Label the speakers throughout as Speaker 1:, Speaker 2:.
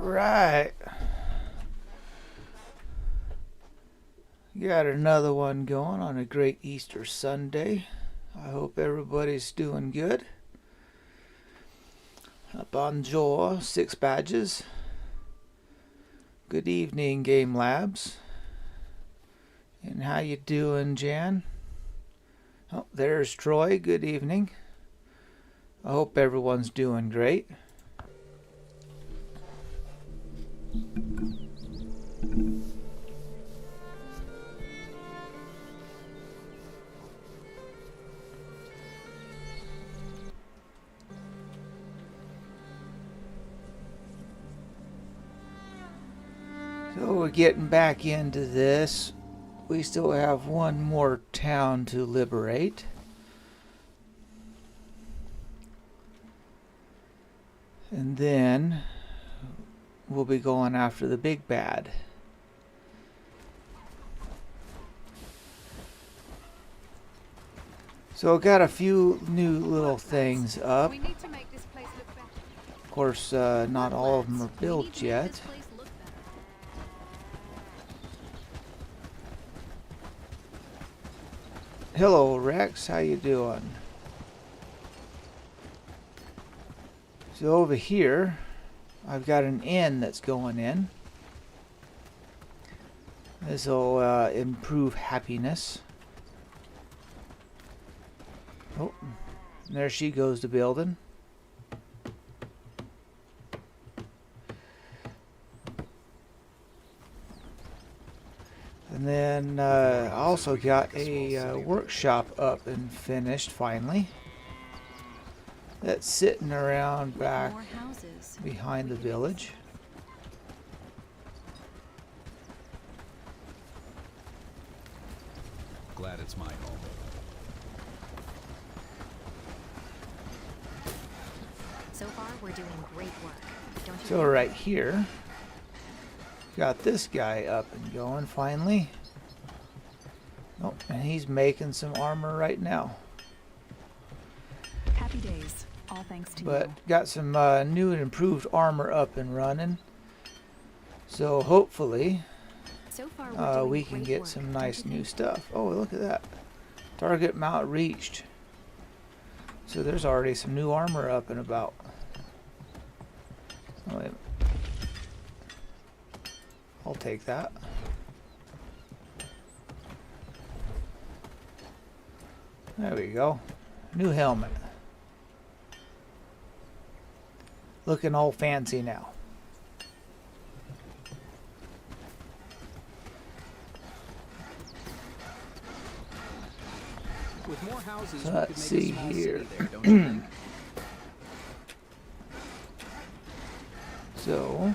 Speaker 1: right. Got another one going on a great Easter Sunday. I hope everybody's doing good. Bonjour, 6 badges. Good evening, Game Labs. And how you doing, Jan? Oh, there's Troy. Good evening. I hope everyone's doing great. So we're getting back into this. We still have one more town to liberate. And then we'll be going after the big bad. So I got a few new little things up. Of course, not all of them are built yet. Hello, Rex. How you doing? So over here, I've got an inn that's going in. This will improve happiness. Oh, there she goes to building. And then I also got a workshop up and finished finally. That's sitting around back behind the village.
Speaker 2: Glad it's my home.
Speaker 3: So far, we're doing great work. Don't you
Speaker 1: So right here, got this guy up and going finally. Oh, and he's making some armor right now.
Speaker 3: Happy days. All thanks to
Speaker 1: But
Speaker 3: you.
Speaker 1: got some new and improved armor up and running. So hopefully
Speaker 3: So far, we're doing
Speaker 1: we can
Speaker 3: great
Speaker 1: get
Speaker 3: work,
Speaker 1: some
Speaker 3: don't
Speaker 1: nice
Speaker 3: you
Speaker 1: new
Speaker 3: think?
Speaker 1: stuff. Oh, look at that. Target mount reached. So there's already some new armor up and about. Oh, wait. I'll take that. There we go. New helmet. Looking all fancy now.
Speaker 2: With more houses,
Speaker 1: So
Speaker 2: we
Speaker 1: let's
Speaker 2: could make
Speaker 1: see
Speaker 2: a small
Speaker 1: here.
Speaker 2: city there, don't you think?
Speaker 1: So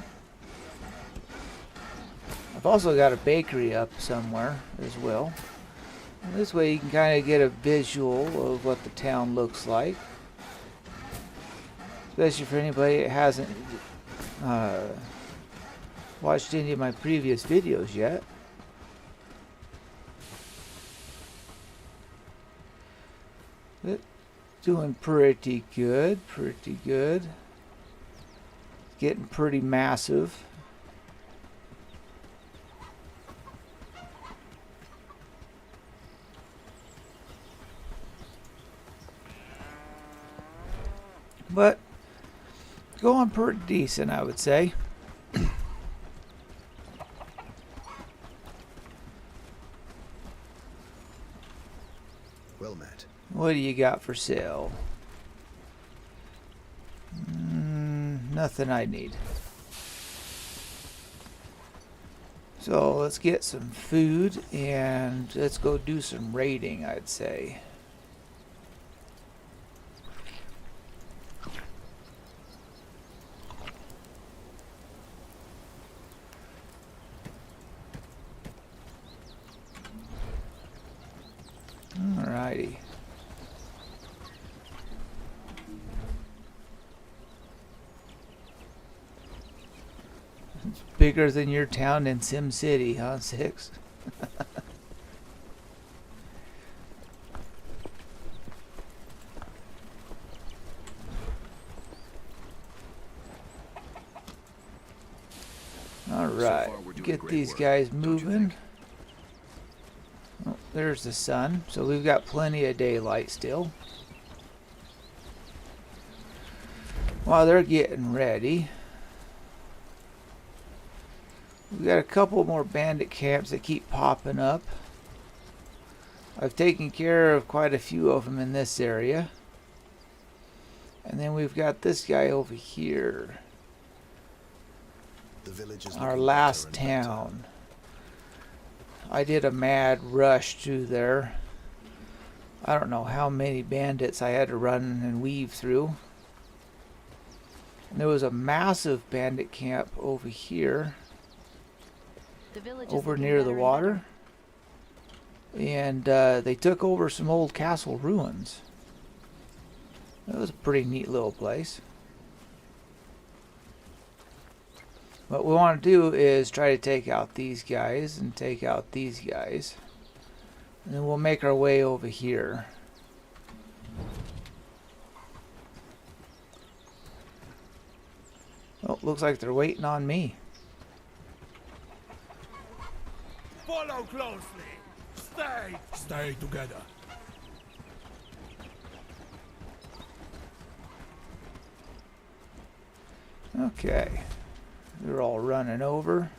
Speaker 1: I've also got a bakery up somewhere as well. And this way you can kind of get a visual of what the town looks like. Especially for anybody that hasn't watched any of my previous videos yet. But doing pretty good, pretty good. Getting pretty massive. But going pretty decent, I would say.
Speaker 4: Well met.
Speaker 1: What do you got for sale? Nothing I need. So let's get some food and let's go do some raiding, I'd say. Alrighty. It's bigger than your town in Sim City, huh, 6?
Speaker 2: Doing
Speaker 1: get
Speaker 2: great
Speaker 1: these
Speaker 2: work,
Speaker 1: guys
Speaker 2: don't you
Speaker 1: moving.
Speaker 2: think?
Speaker 1: Oh, there's the sun. So we've got plenty of daylight still. While they're getting ready, we've got a couple more bandit camps that keep popping up. I've taken care of quite a few of them in this area. And then we've got this guy over here.
Speaker 4: The village is
Speaker 1: Our
Speaker 4: looking
Speaker 1: last
Speaker 4: better and better.
Speaker 1: town. I did a mad rush through there. I don't know how many bandits I had to run and weave through. And there was a massive bandit camp over here,
Speaker 3: The village is
Speaker 1: over
Speaker 3: looking
Speaker 1: near the
Speaker 3: better and
Speaker 1: water. And they took over some old castle ruins. That was a pretty neat little place. What we want to do is try to take out these guys and take out these guys. And then we'll make our way over here. Oh, looks like they're waiting on me.
Speaker 5: Follow closely. Stay together.
Speaker 1: Okay. They're all running over.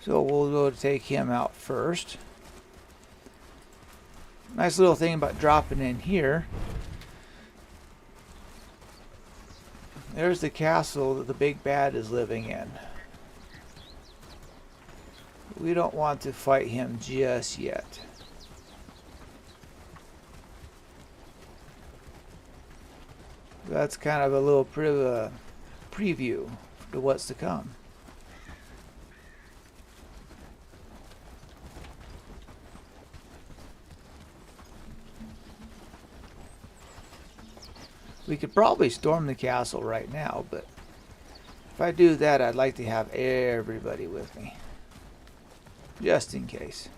Speaker 1: So we'll go to take him out first. Nice little thing about dropping in here. There's the castle that the big bad is living in. We don't want to fight him just yet. That's kind of a little preview to what's to come. We could probably storm the castle right now, but if I do that, I'd like to have everybody with me. Just in case.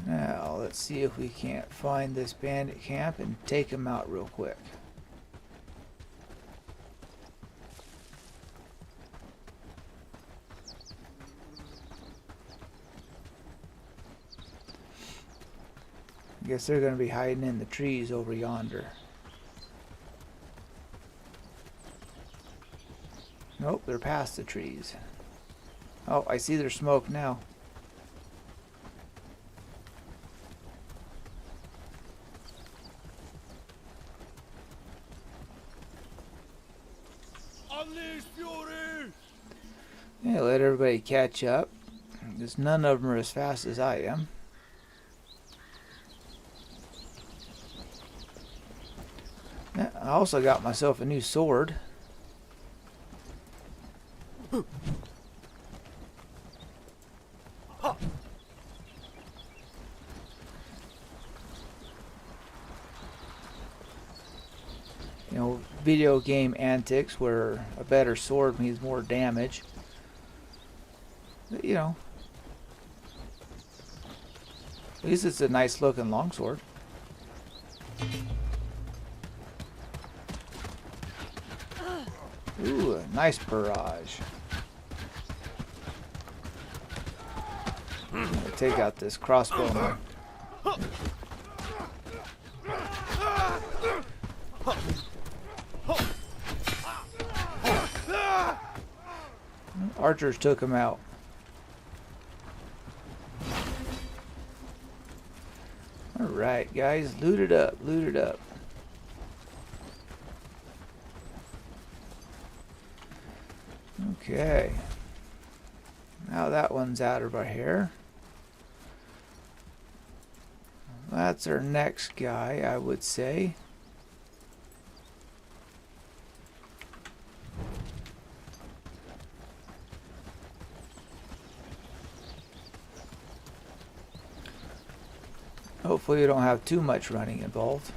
Speaker 1: Now, let's see if we can't find this bandit camp and take them out real quick. Guess they're going to be hiding in the trees over yonder. Nope, they're past the trees. Oh, I see their smoke now.
Speaker 5: Unleash fury!
Speaker 1: Yeah, let everybody catch up, because none of them are as fast as I am. Yeah, I also got myself a new sword. You know, video game antics where a better sword means more damage. But, you know, at least it's a nice looking longsword. Ooh, a nice barrage. I'm gonna take out this crossbowman. Archers took him out. Alright, guys, loot it up, loot it up. Okay. Now that one's out of our hair. That's our next guy, I would say. Hopefully you don't have too much running involved.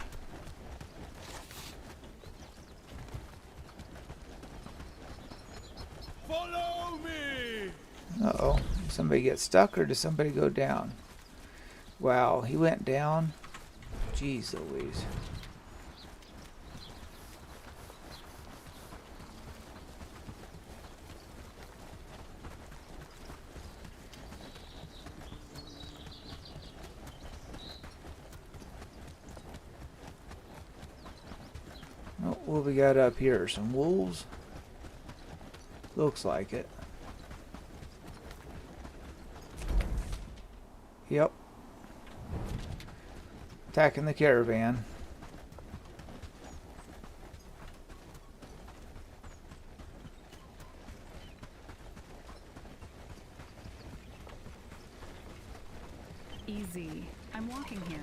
Speaker 5: Follow
Speaker 1: somebody get stuck or did somebody go down? Wow, he went down. Jeez Louise. Oh, what we got up here? Some wolves? Looks like it. Yep. Attacking the caravan.
Speaker 6: Easy. I'm walking here.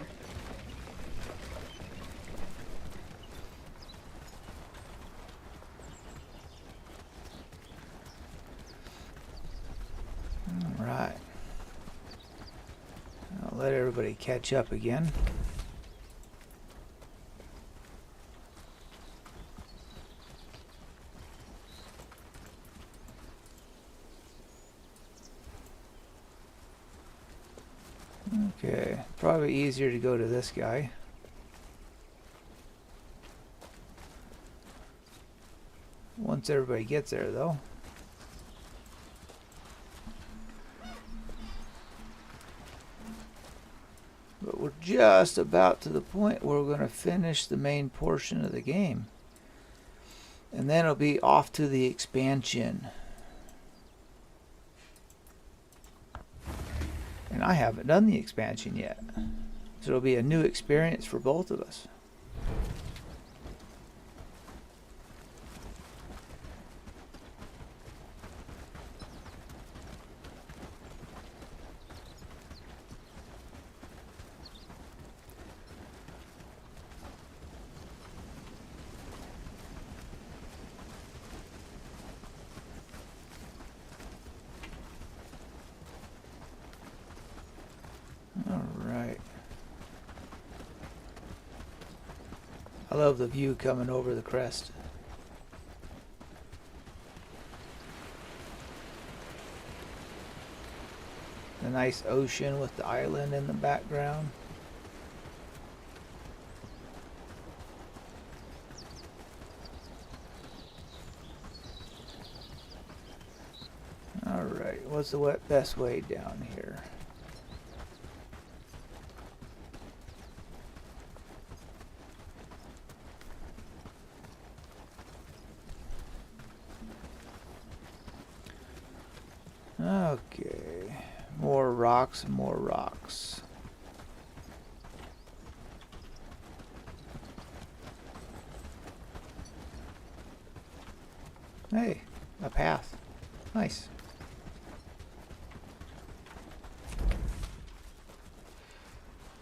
Speaker 1: All right. I'll let everybody catch up again. Okay, probably easier to go to this guy. Once everybody gets there, though. But we're just about to the point where we're going to finish the main portion of the game. And then it'll be off to the expansion. And I haven't done the expansion yet. So it'll be a new experience for both of us. Alright. I love the view coming over the crest. The nice ocean with the island in the background. Alright, what's the best way down here? Okay, more rocks, more rocks. Hey, a path. Nice.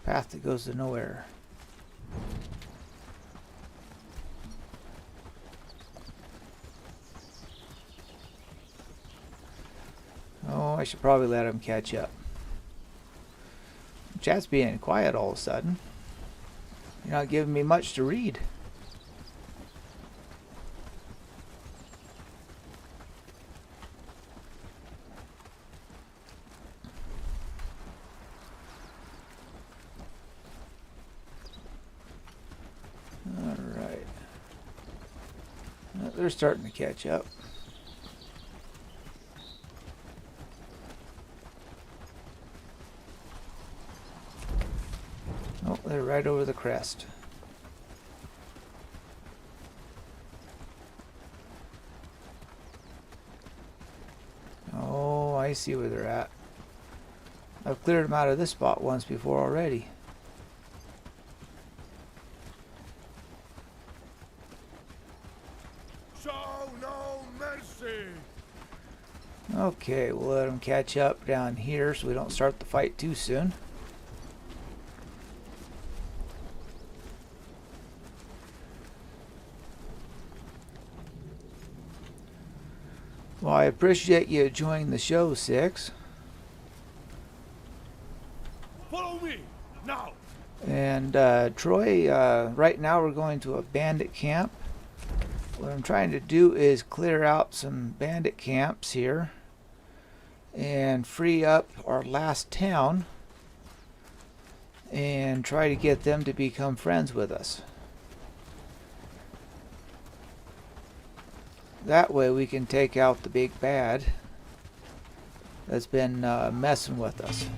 Speaker 1: Path that goes to nowhere. Oh, I should probably let him catch up. Chat's being quiet all of a sudden. You're not giving me much to read. Alright. They're starting to catch up. Oh, they're right over the crest. Oh, I see where they're at. I've cleared them out of this spot once before already.
Speaker 5: Show no mercy.
Speaker 1: Okay, we'll let them catch up down here so we don't start the fight too soon. Well, I appreciate you enjoying the show, Six.
Speaker 5: Follow me now.
Speaker 1: And Troy, right now we're going to a bandit camp. What I'm trying to do is clear out some bandit camps here. and free up our last town and try to get them to become friends with us. That way we can take out the big bad that's been messing with us.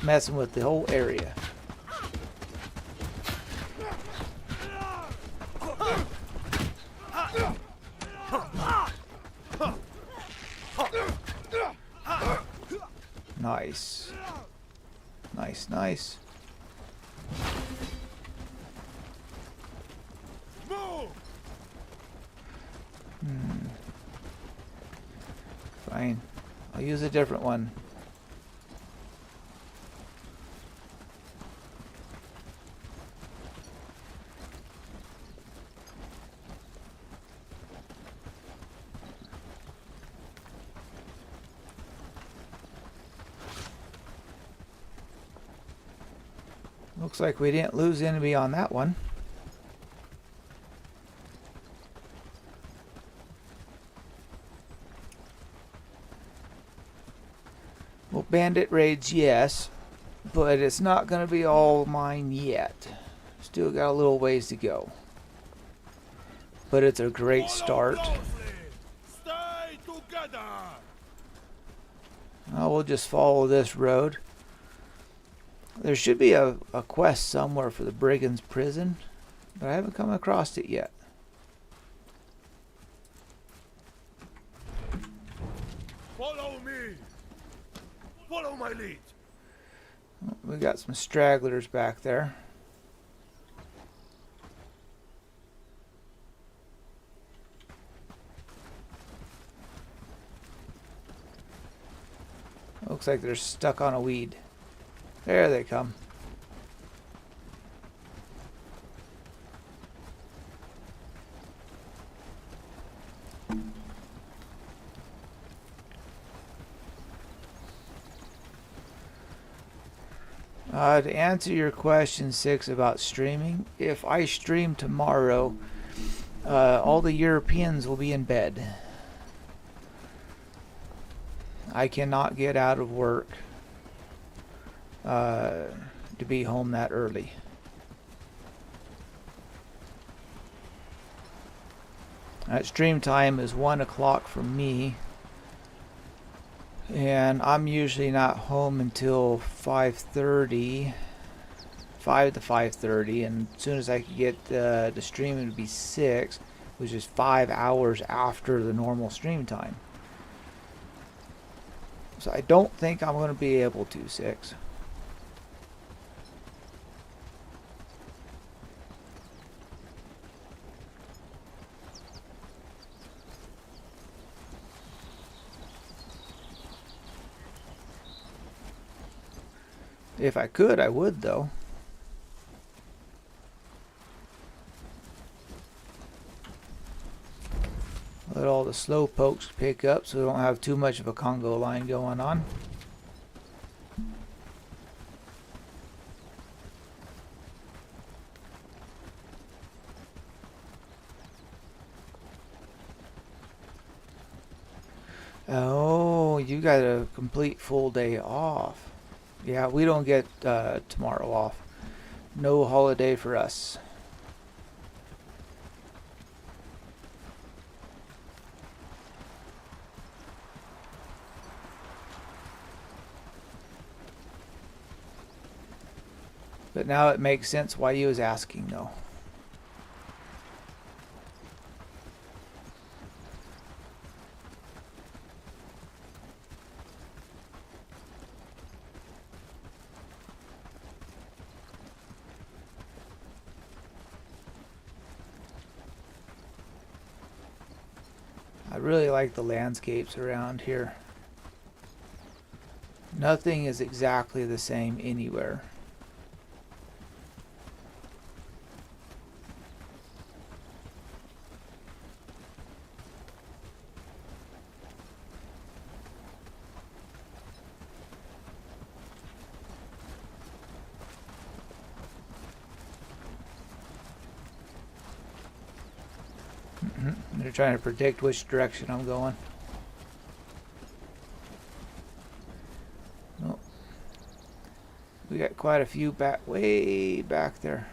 Speaker 1: Messing with the whole area. Nice. Nice, nice.
Speaker 5: Move!
Speaker 1: Fine. I'll use a different one. Looks like we didn't lose enemy on that one. Well, bandit raids, yes, but it's not going to be all mine yet. Still got a little ways to go. But it's a great start.
Speaker 5: Stay together!
Speaker 1: We'll just follow this road. There should be a quest somewhere for the Brigands Prison, but I haven't come across it yet.
Speaker 5: Follow me! Follow my lead!
Speaker 1: We got some stragglers back there. Looks like they're stuck on a weed. There they come. To answer your question 6 about streaming, if I stream tomorrow, all the Europeans will be in bed. I cannot get out of work to be home that early. Stream time is 1 o'clock for me, and I'm usually not home until 5:30, 5 to 5:30, and as soon as I could get the stream, it would be 6, which is 5 hours after the normal stream time. So I don't think I'm going to be able to 6. If I could, I would, though. Let all the slow pokes pick up so we don't have too much of a Congo line going on. Oh, you got a complete full day off. Yeah, we don't get tomorrow off. No holiday for us. But now it makes sense why you was asking, though. I really like the landscapes around here. Nothing is exactly the same anywhere. They're trying to predict which direction I'm going. We got quite a few back, way back there.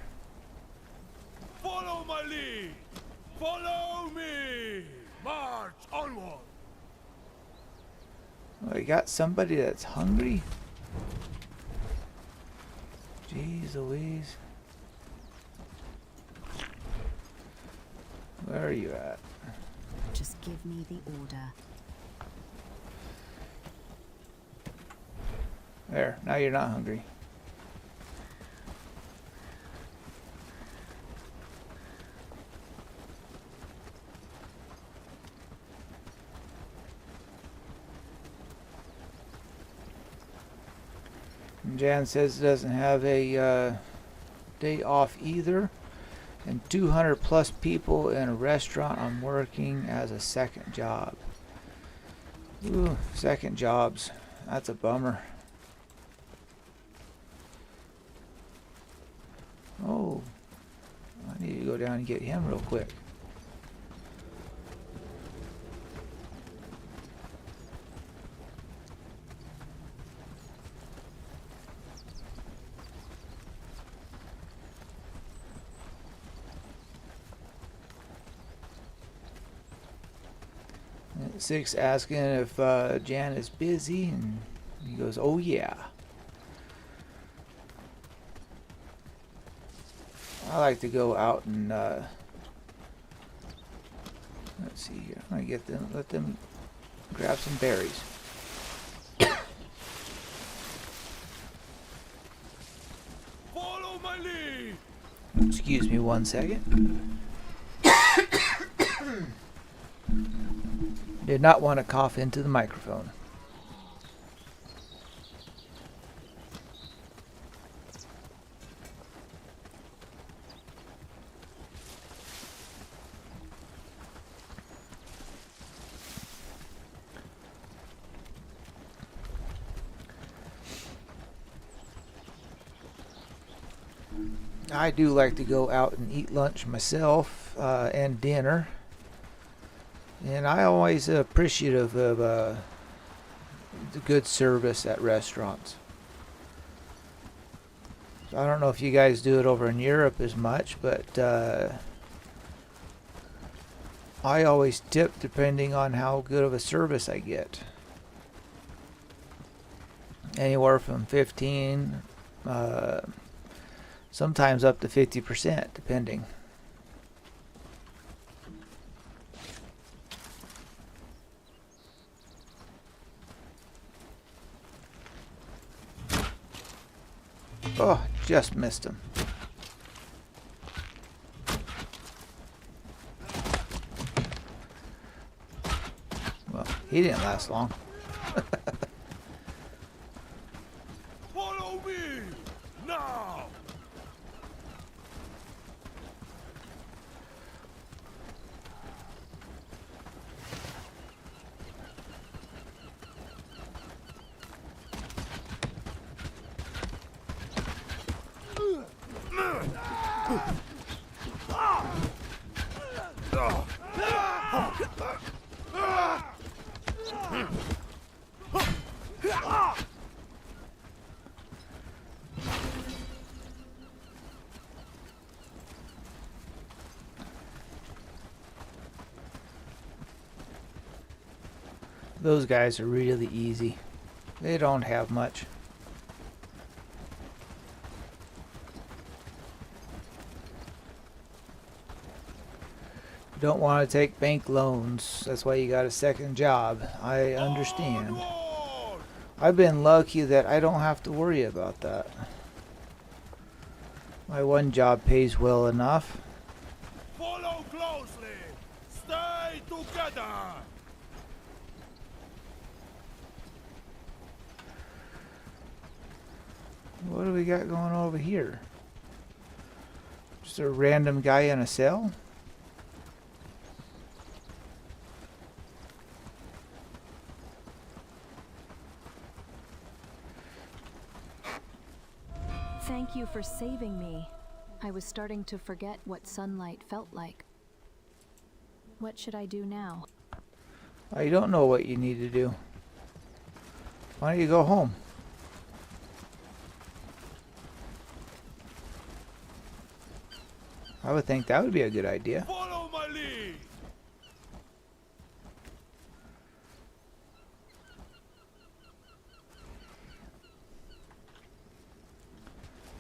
Speaker 5: Follow my lead! Follow me! March onward!
Speaker 1: We got somebody that's hungry. Jeez Louise. Where are you at?
Speaker 3: Just give me the order.
Speaker 1: There, now you're not hungry. And Jan says it doesn't have a day off either. And 200 plus people in a restaurant. I'm working as a second job. Ooh, second jobs. That's a bummer. Oh, I need to go down and get him real quick. And Six asking if Jan is busy, and he goes, "Oh yeah." I like to go out and let's see here. I'm gonna get them, let them grab some berries.
Speaker 5: Follow my lead!
Speaker 1: Excuse me 1 second. Did not want to cough into the microphone. I do like to go out and eat lunch myself and dinner. And I always appreciative of the good service at restaurants. I don't know if you guys do it over in Europe as much, but I always tip depending on how good of a service I get. Anywhere from 15, sometimes up to 50%, depending. Oh, just missed him. Well, he didn't last long.
Speaker 5: Follow me! Now!
Speaker 1: Those guys are really easy. They don't have much. You don't want to take bank loans. That's why you got a second job. I understand.
Speaker 5: Onward!
Speaker 1: I've been lucky that I don't have to worry about that. My one job pays well enough.
Speaker 5: Follow closely! Stay together!
Speaker 1: What do we got going over here? Just a random guy in a cell?
Speaker 6: Thank you for saving me. I was starting to forget what sunlight felt like. What should I do now?
Speaker 1: I don't know what you need to do. Why don't you go home? I would think that would be a good idea.
Speaker 5: Follow my lead.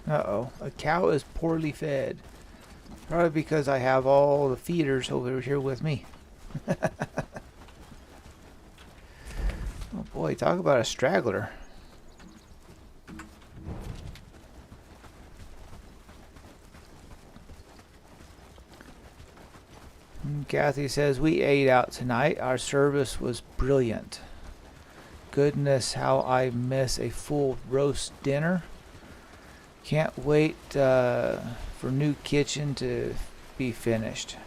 Speaker 1: Uh-oh. A cow is poorly fed. Probably because I have all the feeders over here with me. Oh boy, talk about a straggler. Kathy says, we ate out tonight. Our service was brilliant. Goodness, how I miss a full roast dinner. Can't wait for new kitchen to be finished.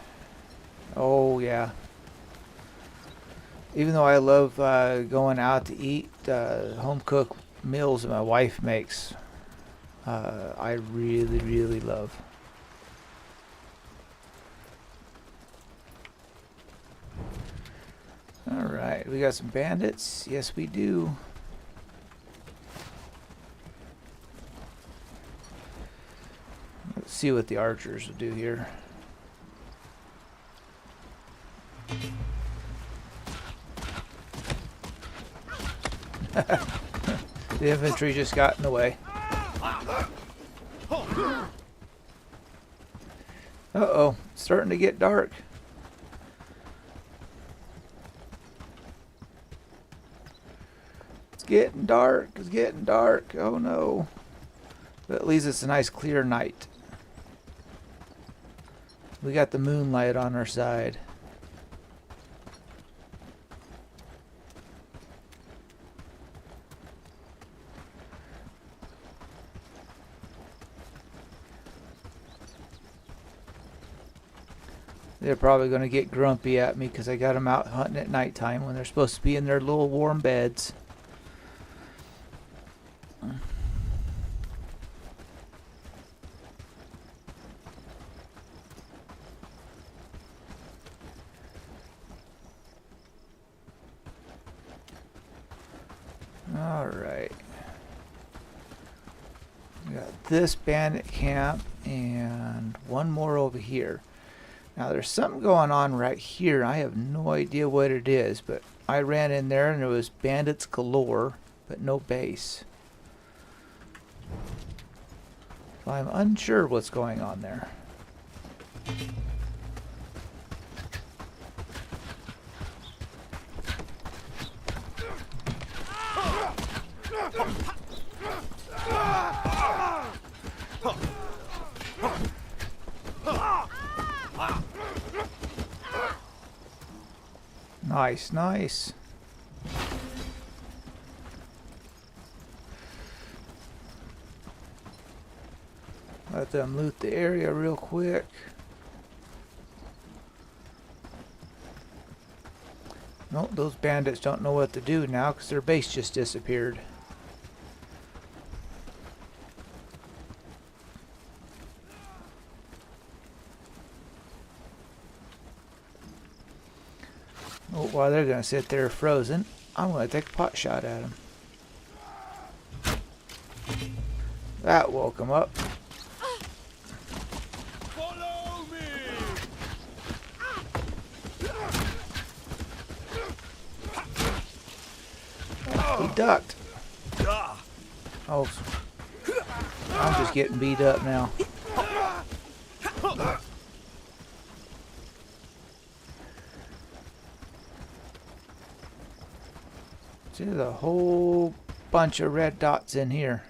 Speaker 1: Oh yeah. Even though I love going out to eat home cooked meals that my wife makes, I really love. Alright, we got some bandits. Yes, we do. Let's see what the archers will do here. The infantry just got in the way. Uh-oh, it's starting to get dark. It's getting dark. It's getting dark. Oh no. But at least it's a nice clear night. We got the moonlight on our side. They're probably going to get grumpy at me because I got them out hunting at nighttime when they're supposed to be in their little warm beds. Alright. We got this bandit camp and one more over here. Now there's something going on right here. I have no idea what it is, but I ran in there and there was bandits galore, but no base. So I'm unsure what's going on there. Nice, nice. Let them loot the area real quick. Nope, those bandits don't know what to do now because their base just disappeared. Oh, while they're going to sit there frozen, I'm going to take a pot shot at them. That woke them up.
Speaker 5: Follow me.
Speaker 1: He ducked. Oh, I'm just getting beat up now. See, there's a whole bunch of red dots in here.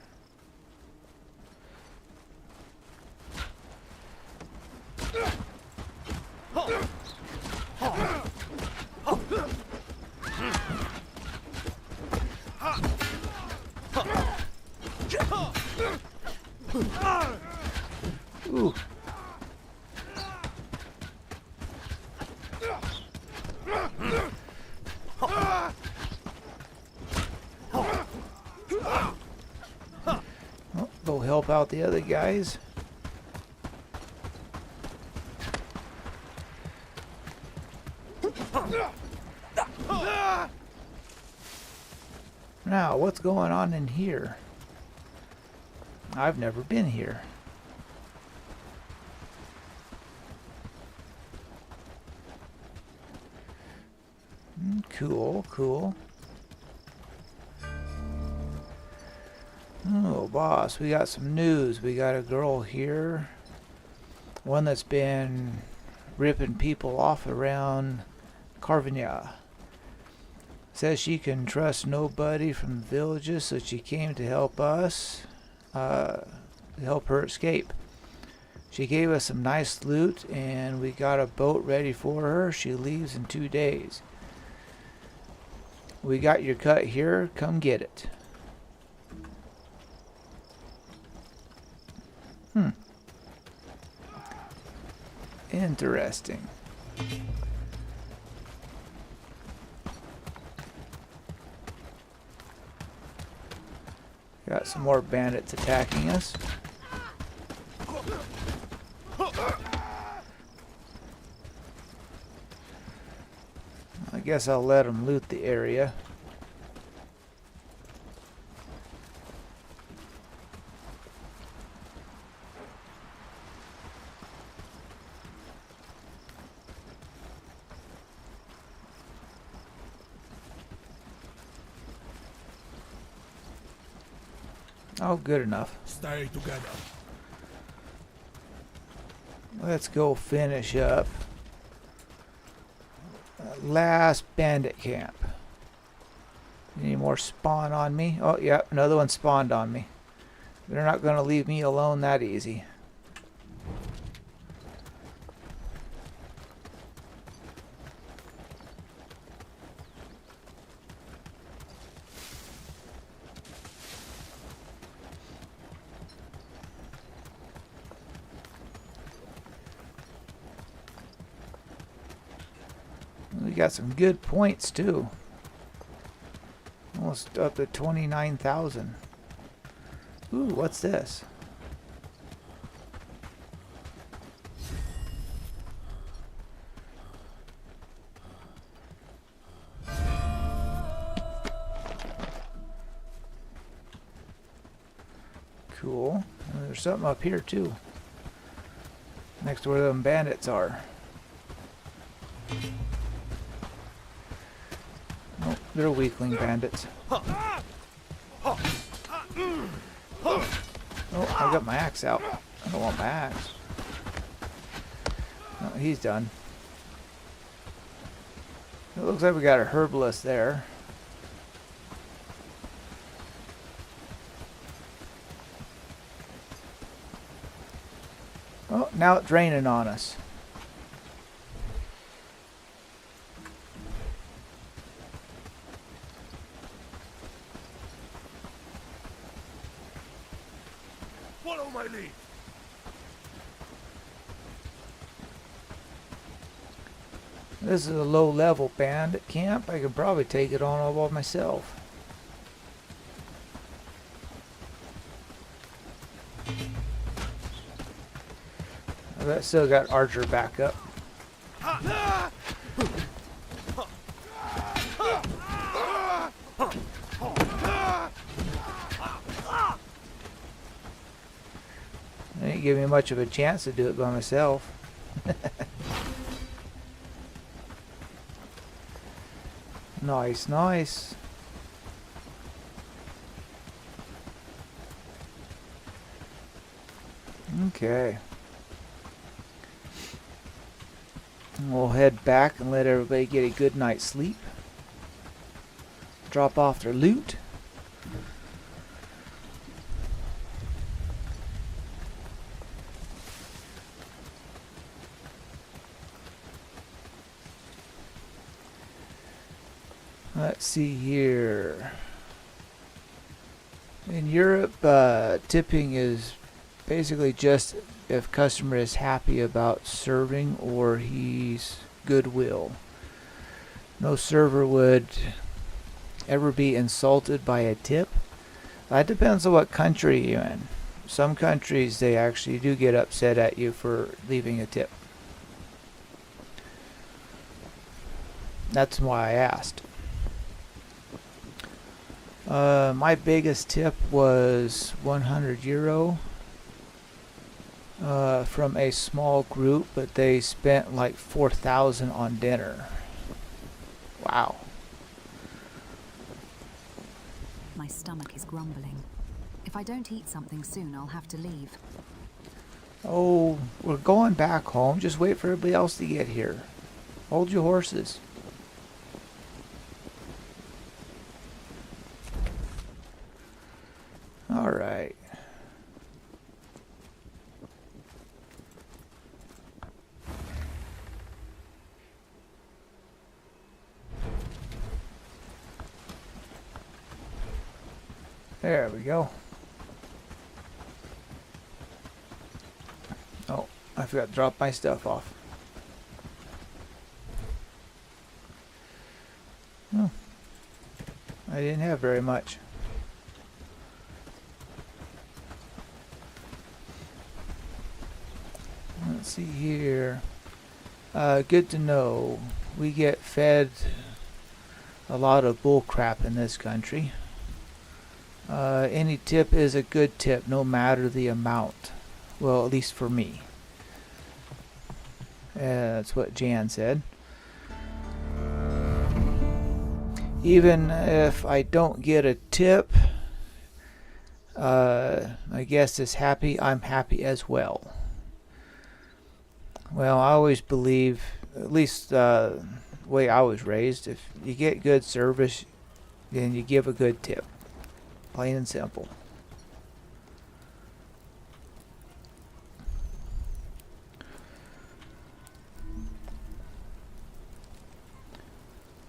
Speaker 1: Ooh. Oh, go help out the other guys. Now, what's going on in here? I've never been here. Cool, cool. Oh, boss, we got some news. We got a girl here. One that's been ripping people off around Carvania. Says she can trust nobody from the villages, so she came to help us, help her escape. She gave us some nice loot, and we got a boat ready for her. She leaves in 2 days. We got your cut here. Come get it. Interesting. Got some more bandits attacking us. I guess I'll let them loot the area. Oh, good enough.
Speaker 5: Stay together.
Speaker 1: Let's go finish up. Last bandit camp. Any more spawn on me? Oh, yeah, another one spawned on me. They're not going to leave me alone that easy. We got some good points too. Almost up to 29,000. Ooh, what's this? Cool. And there's something up here too. Next to where them bandits are. Oh, they're weakling bandits. Oh, I got my axe out. I don't want my axe. No, he's done. It looks like we got a herbalist there. Oh, now it's raining on us.
Speaker 5: Follow my lead.
Speaker 1: This is a low-level bandit camp. I could probably take it on all by myself. I still got Archer back up. They didn't give me much of a chance to do it by myself. Nice, nice. Okay. We'll head back and let everybody get a good night's sleep. Drop off their loot. Let's see here. In Europe, tipping is basically just if customer is happy about serving or he's goodwill. No server would ever be insulted by a tip. That depends on what country you're in. Some countries, they actually do get upset at you for leaving a tip. That's why I asked. My biggest tip was €100 from a small group, but they spent like 4,000 on dinner. Wow.
Speaker 3: My stomach is grumbling. If I don't eat something soon, I'll have to leave.
Speaker 1: Oh, we're going back home. Just wait for everybody else to get here. Hold your horses. All right. There we go. Oh, I forgot to drop my stuff off. Oh, I didn't have very much. Let's see here. Good to know. We get fed a lot of bull crap in this country. Any tip is a good tip, no matter the amount. Well, at least for me. That's what Jan said. Even if I don't get a tip, my guest is happy, I'm happy as well. Well, I always believe, at least the way I was raised, if you get good service, then you give a good tip. Plain and simple.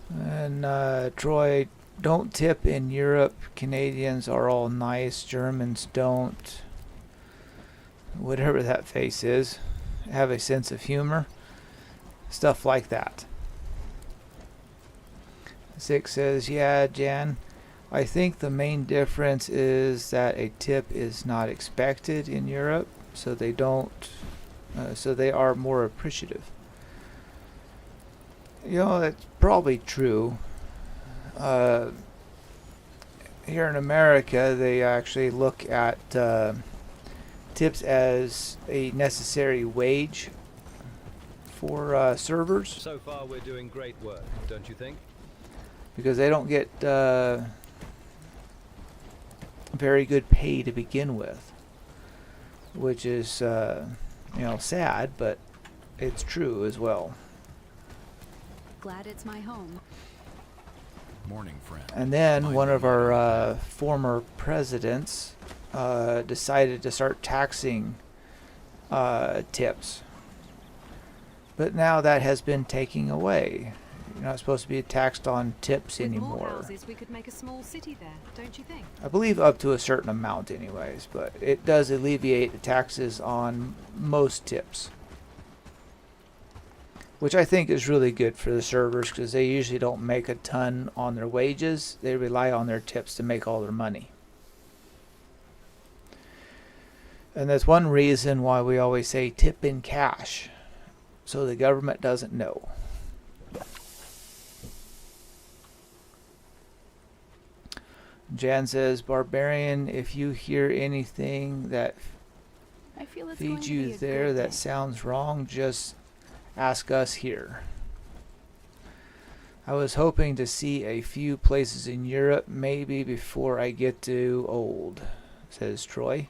Speaker 1: And Troy, don't tip in Europe. Canadians are all nice. Germans don't. Whatever that face is. Have a sense of humor. Stuff like that. 6 says, yeah, Jan. I think the main difference is that a tip is not expected in Europe, so they don't, so they are more appreciative. You know, that's probably true. Here in America, they actually look at tips as a necessary wage for servers.
Speaker 7: So far, we're doing great work, don't you think?
Speaker 1: Because they don't get very good pay to begin with, which is sad, but it's true as well.
Speaker 3: Glad it's my home.
Speaker 2: Morning, friend.
Speaker 1: And then one of our former presidents decided to start taxing tips, but now that has been taken away. You're not supposed to be taxed on tips
Speaker 3: With
Speaker 1: anymore.
Speaker 3: more houses, we could make a small city there, don't you think?
Speaker 1: I believe up to a certain amount anyways, but it does alleviate the taxes on most tips. Which I think is really good for the servers because they usually don't make a ton on their wages. They rely on their tips to make all their money. And that's one reason why we always say tip in cash, so the government doesn't know. Jan says, Barbarian, if you hear anything that
Speaker 6: I feel it's going
Speaker 1: feeds
Speaker 6: to be
Speaker 1: you
Speaker 6: a
Speaker 1: there
Speaker 6: good
Speaker 1: that
Speaker 6: day.
Speaker 1: sounds wrong, just ask us here. I was hoping to see a few places in Europe, maybe before I get too old, says Troy.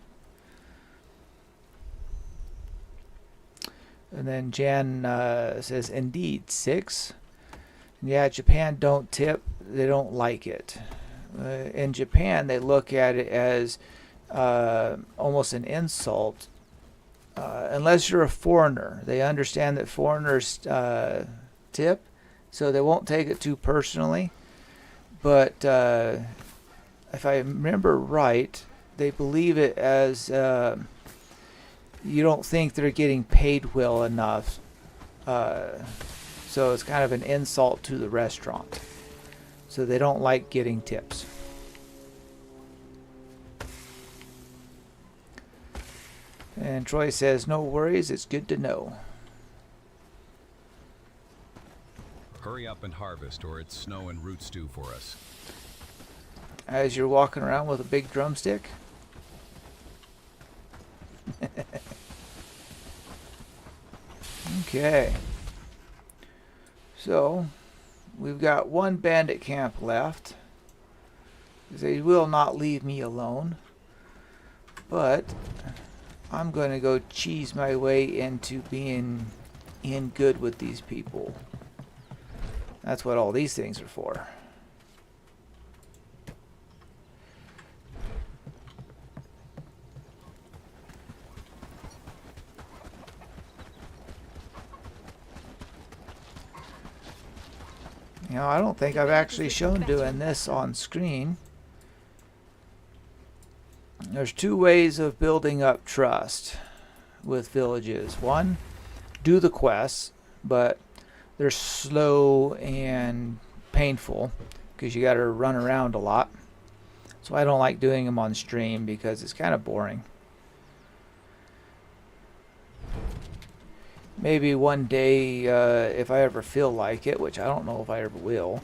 Speaker 1: And then Jan says, indeed, 6. Yeah, Japan don't tip. They don't like it. In Japan, they look at it as almost an insult. Unless you're a foreigner. They understand that foreigners tip, so they won't take it too personally. But if I remember right, they believe it as you don't think they're getting paid well enough. So it's kind of an insult to the restaurant. So they don't like getting tips. And Troy says, no worries, it's good to know.
Speaker 2: Hurry up and harvest, or it's snow and root stew for us.
Speaker 1: As you're walking around with a big drumstick. Okay. So, we've got one bandit camp left. They will not leave me alone. But I'm going to go cheese my way into being in good with these people. That's what all these things are for. You know, I don't think I've actually shown doing this on screen. There's two ways of building up trust with villages. One, do the quests, but they're slow and painful because you got to run around a lot. So I don't like doing them on stream because it's kind of boring. Maybe one day, if I ever feel like it, which I don't know if I ever will,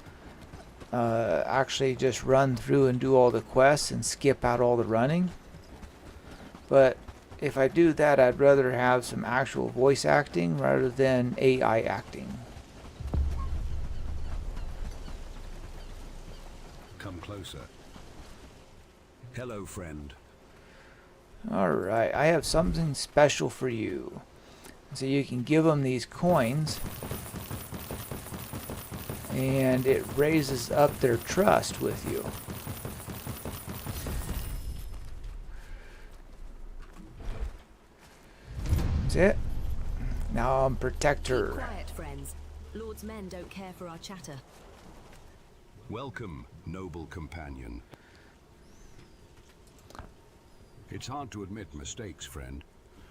Speaker 1: actually just run through and do all the quests and skip out all the running. But if I do that, I'd rather have some actual voice acting rather than AI acting.
Speaker 2: Come closer. Hello, friend.
Speaker 1: Alright, I have something special for you. So you can give them these coins, and it raises up their trust with you. That's it. Now I'm protector.
Speaker 8: Keep quiet, friends. Lord's men don't care for our chatter.
Speaker 2: Welcome, noble companion. It's hard to admit mistakes, friend,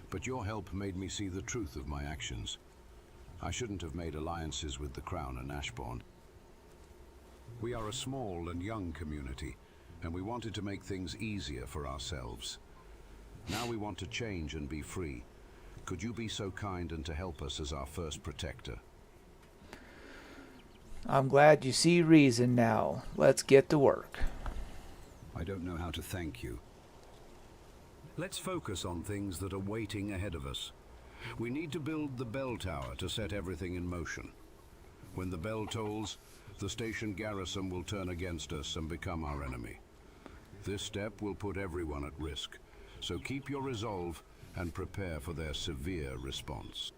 Speaker 2: but your help made me see the truth of my actions. I shouldn't have made alliances with the Crown and Ashbourne. We are a small and young community, and we wanted to make things easier for ourselves. Now we want to change and be free. Could you be so kind and to help us as our first protector?
Speaker 1: I'm glad you see reason now. Let's get to work.
Speaker 2: I don't know how to thank you. Let's focus on things that are waiting ahead of us. We need to build the bell tower to set everything in motion. When the bell tolls, the station garrison will turn against us and become our enemy. This step will put everyone at risk, so keep your resolve and prepare for their severe response.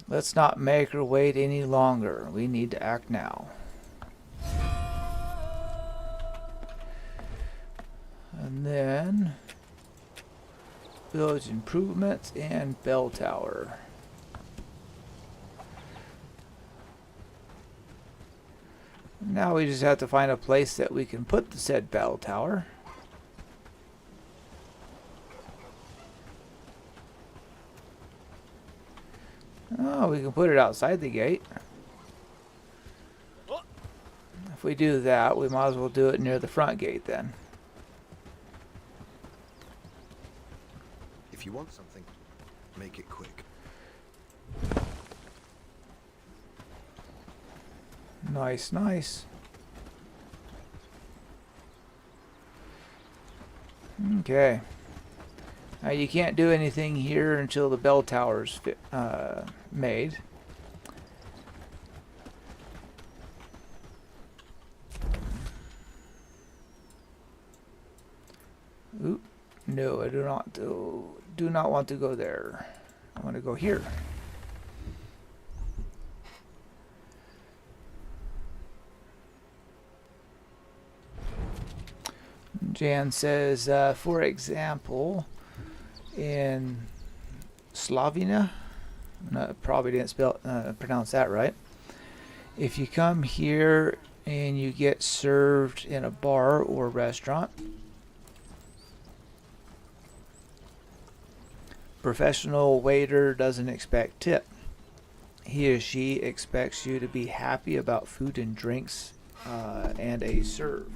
Speaker 1: Let's not make her wait any longer. We need to act now. And then village improvements and bell tower. Now we just have to find a place that we can put the said bell tower. Oh, we can put it outside the gate. If we do that, we might as well do it near the front gate then.
Speaker 4: If you want something, make it quick.
Speaker 1: Nice, nice. Okay. Now you can't do anything here until the bell tower's made. Oop. No, I do not want to go there. I want to go here. Jan says, for example, in Slovenia, probably didn't pronounce that right. If you come here and you get served in a bar or restaurant, professional waiter doesn't expect tip. He or she expects you to be happy about food and drinks and a serve.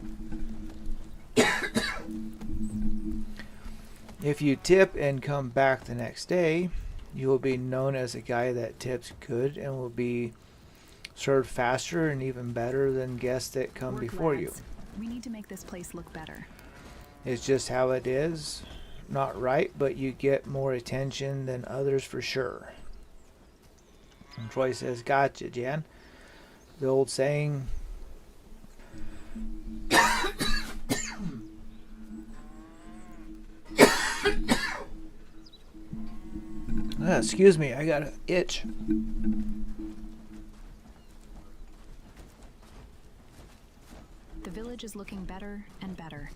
Speaker 1: If you tip and come back the next day, you will be known as a guy that tips good and will be served faster and even better than guests that come before you.
Speaker 3: We need to make this place look better.
Speaker 1: It's just how it is. Not right, but you get more attention than others for sure. And Troy says, "Gotcha, Jan." The old saying. Excuse me, I got an itch.
Speaker 3: The village is looking better and better.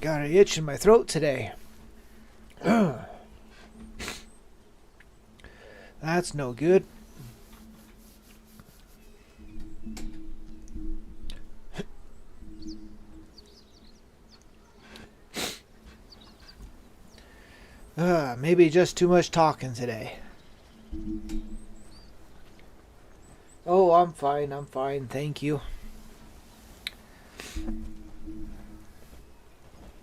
Speaker 1: Got an itch in my throat today. That's no good. Maybe just too much talking today. Oh, I'm fine, thank you.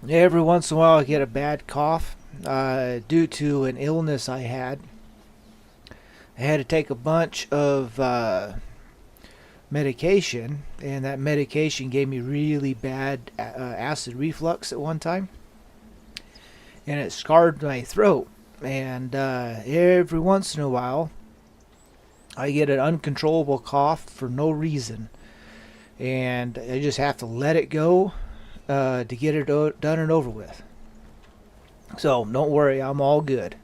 Speaker 1: Every once in a while I get a bad cough due to an illness I had. I had to take a bunch of medication, and that medication gave me really bad acid reflux at one time. And it scarred my throat. And every once in a while I get an uncontrollable cough for no reason. And I just have to let it go to get it done and over with. So don't worry, I'm all good.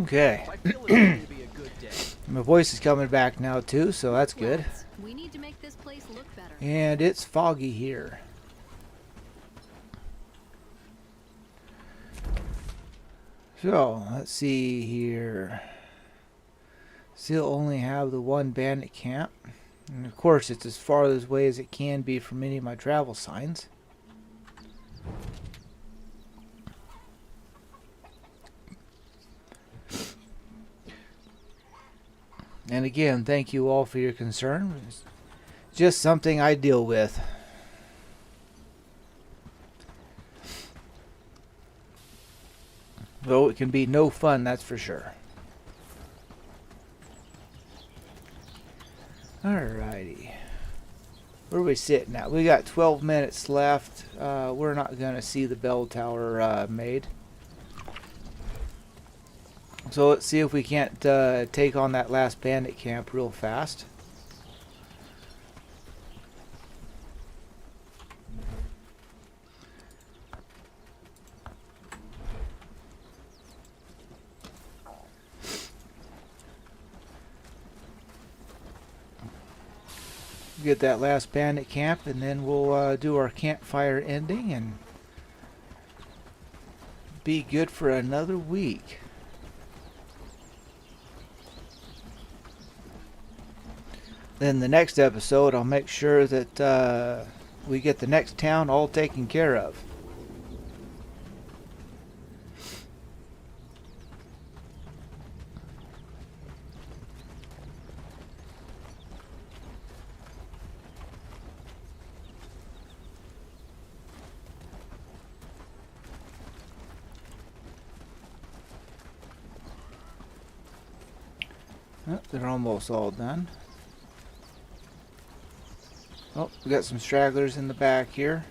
Speaker 1: Okay.
Speaker 9: I feel it's going to be a good day.
Speaker 1: My voice is coming back now too, so that's good.
Speaker 3: Lads, we need to make this place look better.
Speaker 1: And it's foggy here. So, let's see here. Still only have the one bandit camp. And of course, it's as far away as it can be from any of my travel signs. And again, thank you all for your concern. It's just something I deal with. Though it can be no fun, that's for sure. Alrighty. Where are we sitting at? We got 12 minutes left. We're not going to see the bell tower made. So let's see if we can't take on that last bandit camp real fast. Get that last bandit camp, and then we'll do our campfire ending and be good for another week. Then the next episode, I'll make sure that we get the next town all taken care of. Oh, they're almost all done. Oh, we got some stragglers in the back here.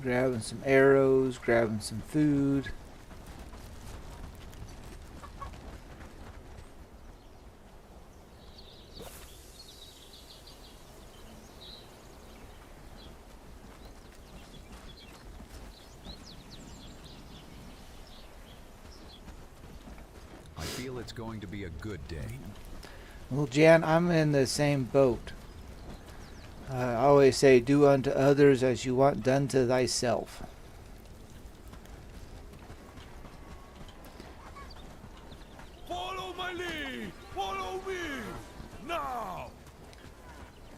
Speaker 1: Grabbing some arrows, grabbing some food.
Speaker 2: I feel it's going to be a good day.
Speaker 1: Well, Jan, I'm in the same boat. I always say, do unto others as you want done to thyself.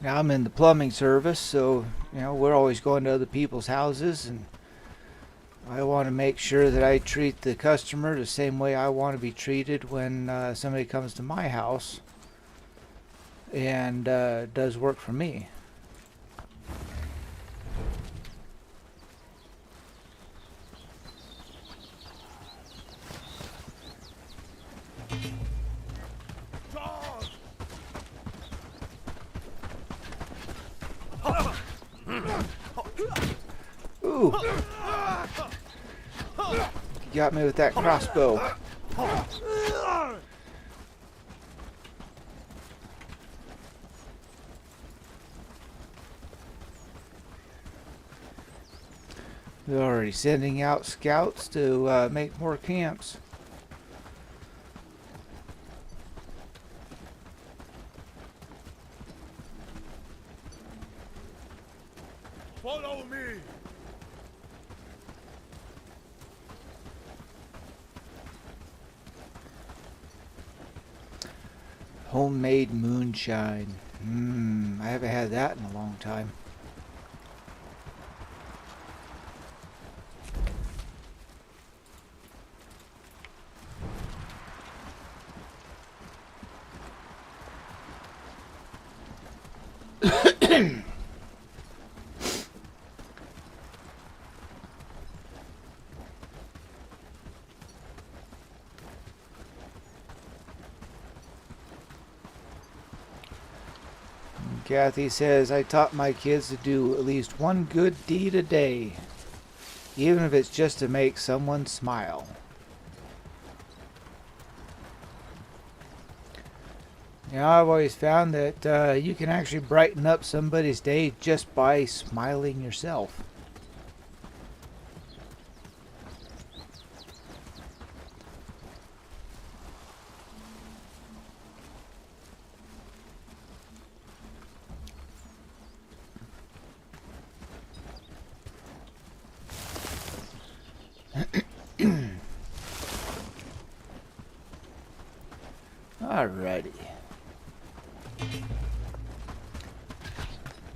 Speaker 1: Now I'm in the plumbing service, so we're always going to other people's houses, and I want to make sure that I treat the customer the same way I want to be treated when somebody comes to my house and does work for me. Ooh! You got me with that crossbow. They're already sending out scouts to make more camps.
Speaker 5: Follow me!
Speaker 1: Homemade moonshine. I haven't had that in a long time. Kathy says, I taught my kids to do at least one good deed a day, even if it's just to make someone smile. I've always found that you can actually brighten up somebody's day just by smiling yourself. Alrighty.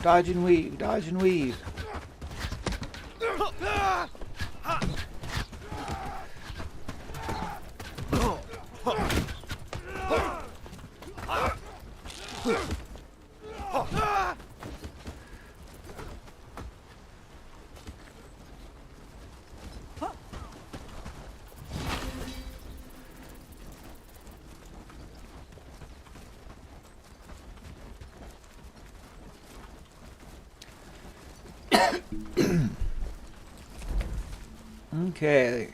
Speaker 1: Dodge and weave, dodge and weave. Okay.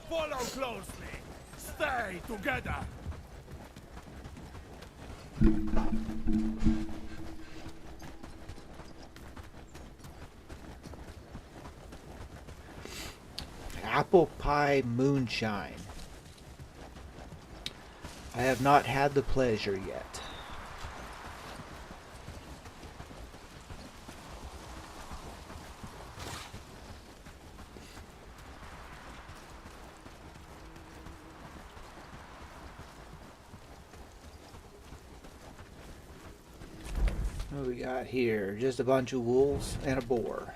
Speaker 5: Follow closely! Stay together!
Speaker 1: Apple pie moonshine. I have not had the pleasure yet. What do we got here? Just a bunch of wolves and a boar.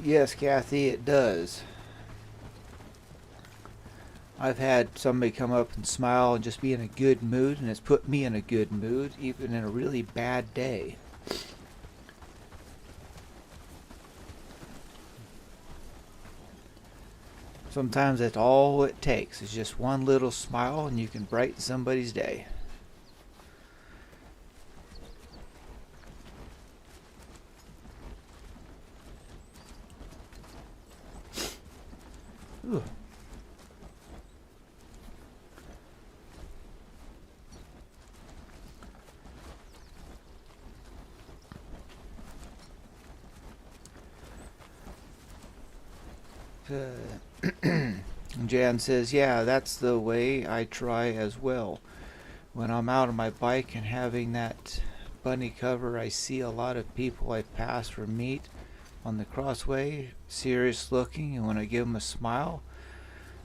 Speaker 1: Yes, Kathy, it does. I've had somebody come up and smile and just be in a good mood, and it's put me in a good mood, even in a really bad day. Sometimes that's all it takes, is just one little smile, and you can brighten somebody's day. Ooh. Jan says, yeah, that's the way I try as well. When I'm out on my bike and having that bunny cover, I see a lot of people I pass or meet on the crossway, serious looking, and when I give them a smile,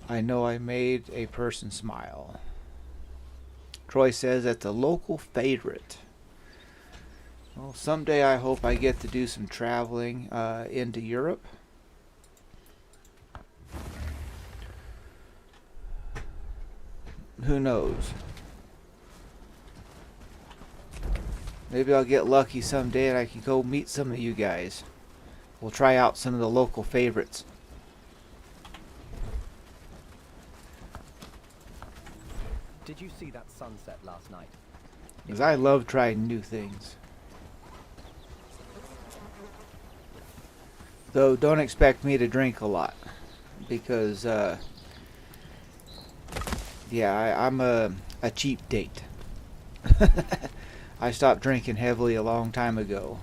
Speaker 1: I know I made a person smile. Troy says that's a local favorite. Well, someday I hope I get to do some traveling into Europe. Who knows? Maybe I'll get lucky someday and I can go meet some of you guys. We'll try out some of the local favorites.
Speaker 9: Did you see that sunset last night?
Speaker 1: Because I love trying new things. Though don't expect me to drink a lot. Because, yeah, I'm a cheap date. I stopped drinking heavily a long time ago.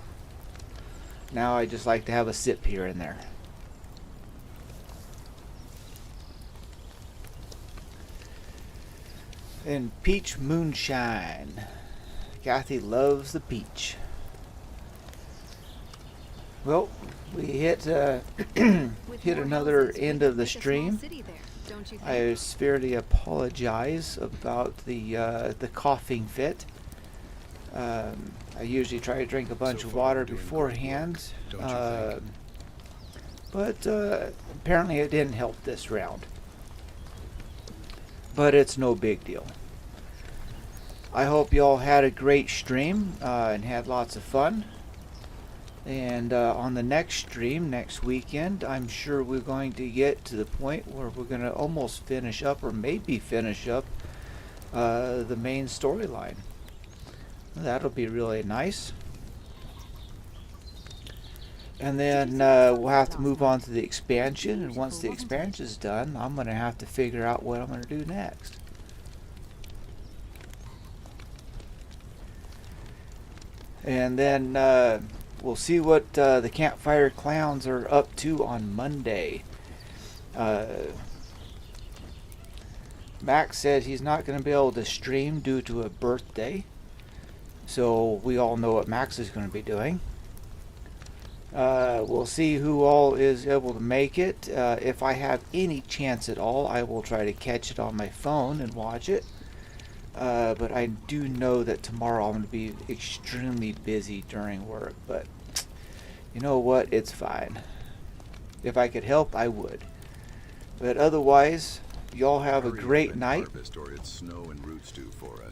Speaker 1: Now I just like to have a sip here and there. And peach moonshine. Kathy loves the peach. Well, we hit hit another end of the stream. I severely apologize about the coughing fit. I usually try to drink a bunch of water beforehand, but apparently it didn't help this round. But it's no big deal. I hope y'all had a great stream and had lots of fun. And on the next stream, next weekend, I'm sure we're going to get to the point where we're going to almost finish up, or maybe finish up, the main storyline. That'll be really nice. And then we'll have to move on to the expansion, and once the expansion is done, I'm going to have to figure out what I'm going to do next. And then we'll see what the Campfire Clowns are up to on Monday. Max said he's not going to be able to stream due to a birthday. So we all know what Max is going to be doing. We'll see who all is able to make it. If I have any chance at all, I will try to catch it on my phone and watch it. But I do know that tomorrow I'm going to be extremely busy during work. But you know what? It's fine. If I could help, I would. But otherwise, y'all have a great night.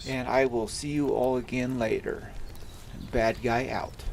Speaker 1: And I will see you all again later. Bad guy out.